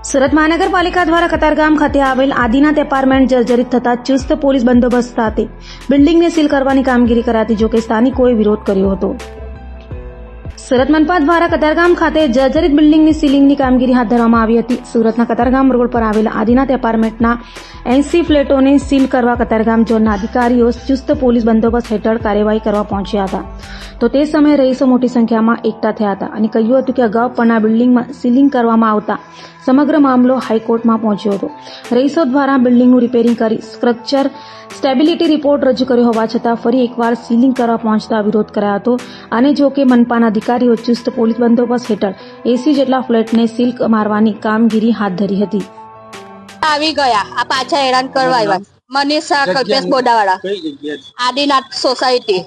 સુરત મહાનગરપાલિકા દ્વારા કતારગામ ખાતે આવેલ આદિનાથ એપાર્ટમેન્ટ જર્જરિત થતા ચુસ્ત પોલીસ બંદોબસ્ત સાથે બિલ્ડિંગને સીલ કરવાની કામગીરી કરાતી જોકે સ્થાનિકોએ વિરોધ કર્યો હતો। સુરત મનપા દ્વારા કતારગામ ખાતે જર્જરિત બિલ્ડિંગની સીલિંગની કામગીરી હાથ ધરવામાં આવી હતી। સુરતના કતારગામ રોડ પર આવેલા આદિનાથ એપાર્ટમેન્ટના 80 ફ્લેટોને સીલ કરવા કતારગામ ઝોનના અધિકારીઓ ચુસ્ત પોલીસ બંદોબસ્ત હેઠળ કાર્યવાહી કરવા પહોંચ્યા હતા। તો તે સમયે રહીશો મોટી સંખ્યામાં એકઠા થયા હતા અને કહ્યું હતું કે અગાઉ પણ આ બિલ્ડિંગમાં સીલિંગ કરવામાં આવતા સમગ્ર મામલો હાઈકોર્ટમાં પહોંચ્યો હતો। રહીશો દ્વારા બિલ્ડિંગનું રિપેરિંગ કરી સ્ટ્રક્ચર સ્ટેબિલિટી રિપોર્ટ રજૂ કર્યો હોવા છતાં ફરી એકવાર સીલિંગ કરવા પહોંચતા વિરોધ કરાયો હતો અને જો કે મનપાના અધિકારીઓ ચુસ્ત પોલીસ બંદોબસ્ત હેઠળ 80 જેટલા ફ્લેટને સીલ મારવાની કામગીરી હાથ ધરી હતી। આવી ગયા આ પાછા હેરાન કરવા આવ્યા। મનીષા કલ્પેશ બોડાવાળા આદિનાથ સોસાયટી।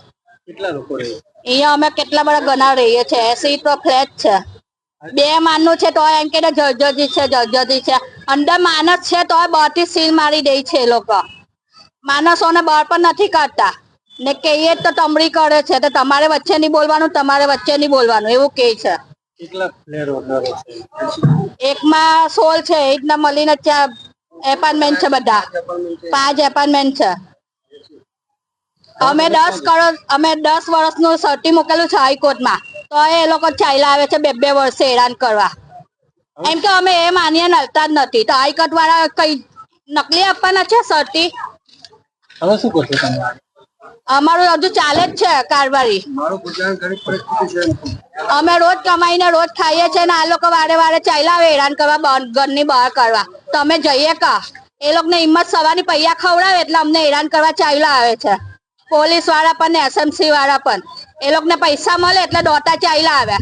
કેટલા લોકો રહે? અહીંયા અમે કેટલા બધા ગણા રહીએ છીએ। 80 તો ફ્લેટ છે। 2 માળનું છે તો એમ કે જર્જરી છે અંદર માણસ છે તો બહારથી સીલ મારી દે છે એ લોકો। માણસોને બહાર પણ નથી કાઢતા ને કહીએ તો તમડી કરે છે તો તમારે વચ્ચે નહીં બોલવાનું, તમારે વચ્ચે નહીં બોલવાનું એવું કહે છે। કેટલા ફ્લેટ ઓનરો છે? એકમાં 16 છે, એકના મળીને 4 એપાર્ટમેન્ટ છે, બધા 5 એપાર્ટમેન્ટ છે। અમે 10 વર્ષનું સર્ટી મૂકેલું છે હાઈકોર્ટમાં તો એ લોકો ચાલ્યા આવે છે 2 વર્ષે હેરાન કરવા। એમ કે અમે એ માન્ય નડતા જ નથી તો હાઈકોર્ટ વાળા કઈ નકલી આપવાના છે સર્ટી। હવે શું કરશો તમે? અમારું હજુ ચાલે જ છે કારવારી। અમે રોજ કમાઈને રોજ ખાઈએ છીએ ને આ લોકો વારે વારે ચાલ્યા આવે હેરાન કરવા, ઘરની બહાર કરવા। તો અમે જઈએ કા? એ લોકોને હિંમત સવારની પૈયા ખવડાવે એટલે અમને હેરાન કરવા ચાલ્યા આવે છે। પોલીસ વાળા પણ ને SMC વાળા પણ એ લોકોને પૈસા મળે એટલે દોટા ચાલ્યા આવે।